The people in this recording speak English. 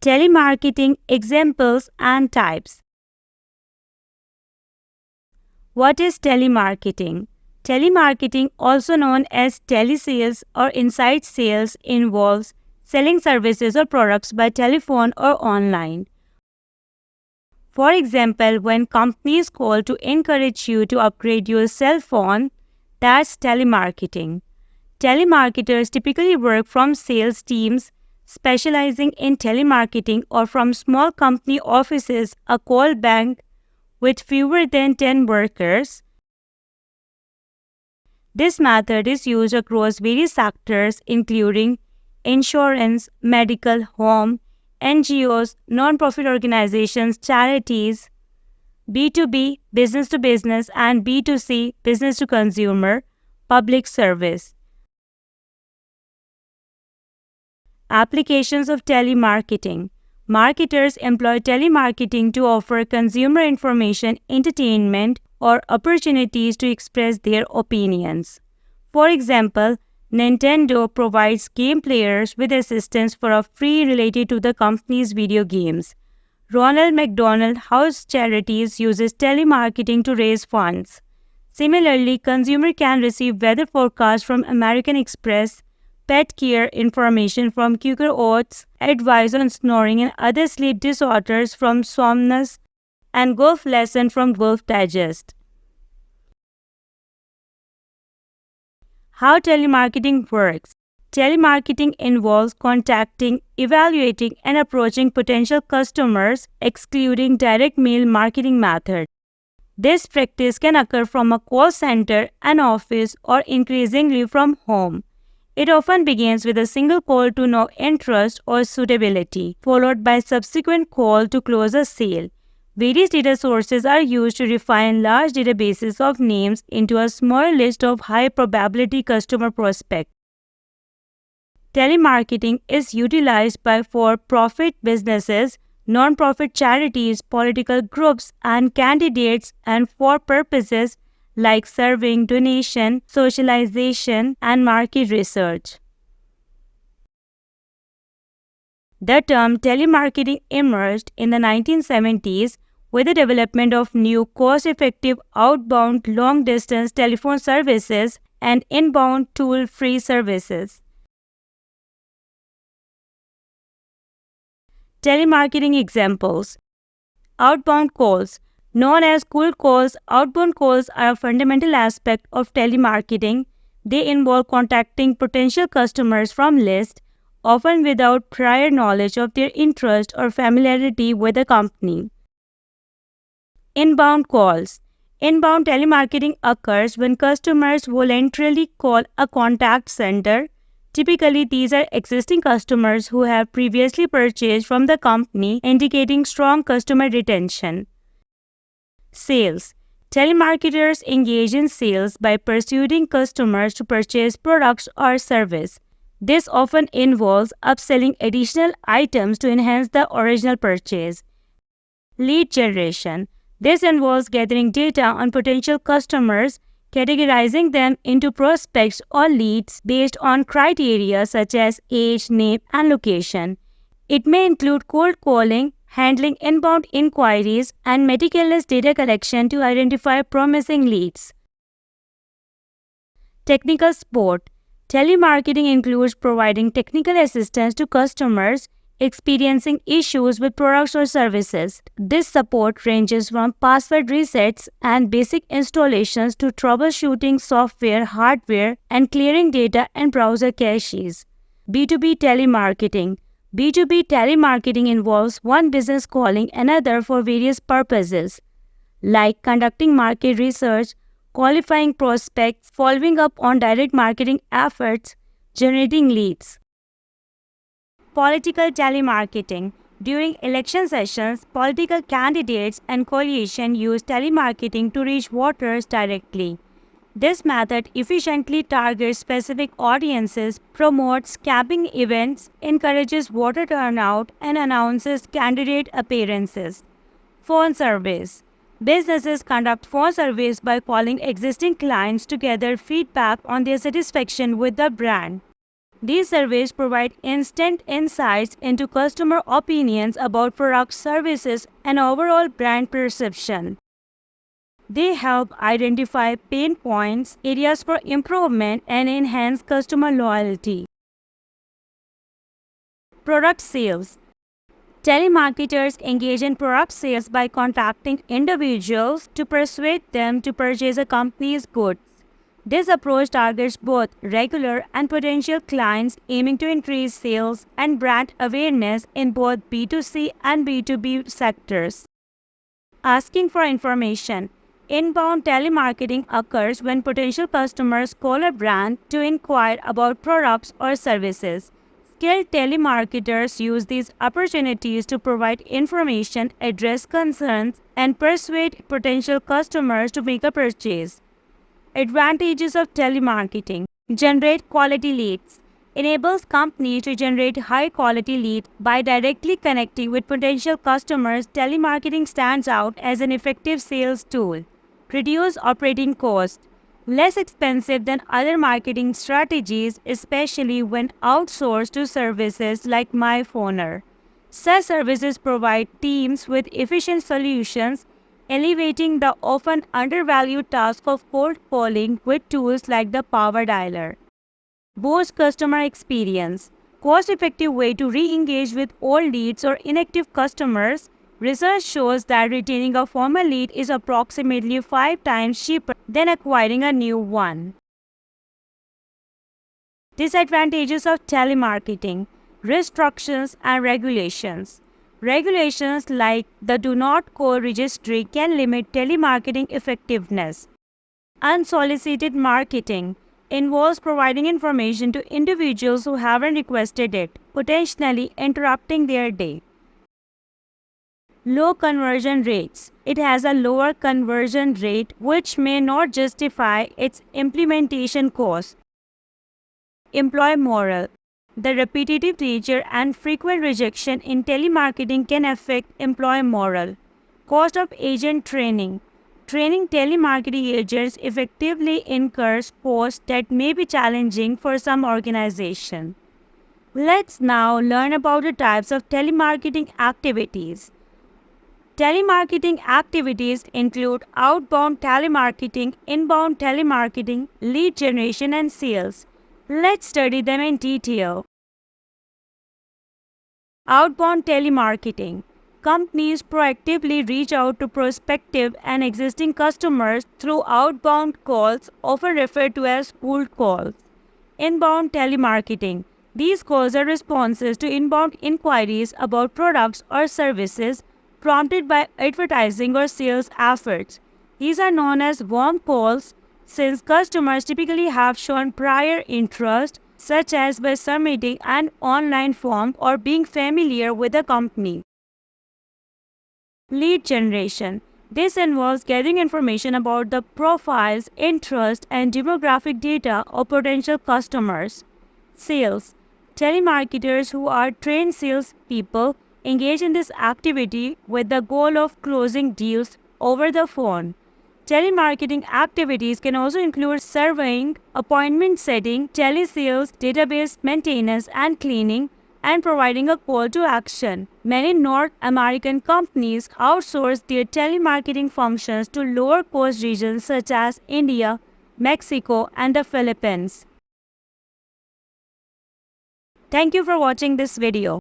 Telemarketing examples and types. What is telemarketing? Telemarketing, also known as telesales or inside sales, involves selling services or products by telephone or online. For example, when companies call to encourage you to upgrade your cell phone, that's telemarketing. Telemarketers typically work from sales teams specializing in telemarketing or from small company offices, a call bank with fewer than 10 workers. This method is used across various sectors including insurance, medical, home, NGOs, non-profit organizations, charities, B2B, business to business, and B2C, business to consumer, public service. Applications of telemarketing. Marketers employ telemarketing to offer consumer information, entertainment, or opportunities to express their opinions. For example, Nintendo provides game players with assistance for a free related to the company's video games. Ronald McDonald House Charities uses telemarketing to raise funds. Similarly, consumer can receive weather forecasts from American Express, pet care information from Quaker Oats, advice on snoring and other sleep disorders from Somnus, and golf lesson from Golf Digest. How telemarketing works. Telemarketing involves contacting, evaluating, and approaching potential customers, excluding direct mail marketing method. This practice can occur from a call center, an office, or increasingly from home. It often begins with a single call to know interest or suitability, followed by subsequent call to close a sale. Various data sources are used to refine large databases of names into a small list of high-probability customer prospects. Telemarketing is utilized by for-profit businesses, non-profit charities, political groups, and candidates, and for purposes like surveying, donation, socialization, and market research. The term telemarketing emerged in the 1970s with the development of new cost-effective outbound long-distance telephone services and inbound toll-free services. Telemarketing examples. Outbound calls. Known as cold calls, outbound calls are a fundamental aspect of telemarketing. They involve contacting potential customers from lists, often without prior knowledge of their interest or familiarity with the company. Inbound calls. Inbound telemarketing occurs when customers voluntarily call a contact center. Typically, these are existing customers who have previously purchased from the company, indicating strong customer retention. Sales. Telemarketers engage in sales by persuading customers to purchase products or service. This often involves upselling additional items to enhance the original purchase. Lead generation. This involves gathering data on potential customers, categorizing them into prospects or leads based on criteria such as age, name, and location. It may include cold calling, handling inbound inquiries, and meticulous data collection to identify promising leads. Technical support. Telemarketing includes providing technical assistance to customers experiencing issues with products or services. This support ranges from password resets and basic installations to troubleshooting software, hardware, and clearing data and browser caches. B2B telemarketing. B2B telemarketing involves one business calling another for various purposes, like conducting market research, qualifying prospects, following up on direct marketing efforts, generating leads. Political telemarketing. During election sessions, political candidates and coalitions use telemarketing to reach voters directly. This method efficiently targets specific audiences, promotes campaign events, encourages voter turnout, and announces candidate appearances. Phone surveys. Businesses conduct phone surveys by calling existing clients to gather feedback on their satisfaction with the brand. These surveys provide instant insights into customer opinions about products, services, and overall brand perception. They help identify pain points, areas for improvement, and enhance customer loyalty. Product sales. Telemarketers engage in product sales by contacting individuals to persuade them to purchase a company's goods. This approach targets both regular and potential clients, aiming to increase sales and brand awareness in both B2C and B2B sectors. Asking for information. Inbound telemarketing occurs when potential customers call a brand to inquire about products or services. Skilled telemarketers use these opportunities to provide information, address concerns, and persuade potential customers to make a purchase. Advantages of telemarketing. Generate quality leads. Enables companies to generate high-quality leads by directly connecting with potential customers. Telemarketing stands out as an effective sales tool. Reduce operating costs. Less expensive than other marketing strategies, especially when outsourced to services like MyPhoner. Such services provide teams with efficient solutions, elevating the often undervalued task of cold calling with tools like the Power Dialer. Boost customer experience. Cost-effective way to re-engage with old leads or inactive customers. Research shows that retaining a former lead is approximately 5 times cheaper than acquiring a new one. Disadvantages of telemarketing. Restrictions and regulations. Regulations like the Do Not Call registry can limit telemarketing effectiveness. Unsolicited marketing involves providing information to individuals who haven't requested it, potentially interrupting their day. Low conversion rates. It has a lower conversion rate, which may not justify its implementation costs. Employee morale. The repetitive nature and frequent rejection in telemarketing can affect employee morale. Cost of agent training. Training telemarketing agents effectively incurs costs that may be challenging for some organizations. Let's now learn about the types of telemarketing activities. Telemarketing activities include outbound telemarketing, inbound telemarketing, lead generation, and sales. Let's study them in detail. Outbound telemarketing. Companies proactively reach out to prospective and existing customers through outbound calls, often referred to as cold calls. Inbound telemarketing. These calls are responses to inbound inquiries about products or services prompted by advertising or sales efforts. These are known as warm calls since customers typically have shown prior interest, such as by submitting an online form or being familiar with the company. Lead generation. This involves gathering information about the profiles, interests, and demographic data of potential customers. Sales. Telemarketers who are trained salespeople engage in this activity with the goal of closing deals over the phone. Telemarketing activities can also include surveying, appointment setting, telesales, database maintenance and cleaning, and providing a call to action. Many North American companies outsource their telemarketing functions to lower-cost regions such as India, Mexico, and the Philippines. Thank you for watching this video.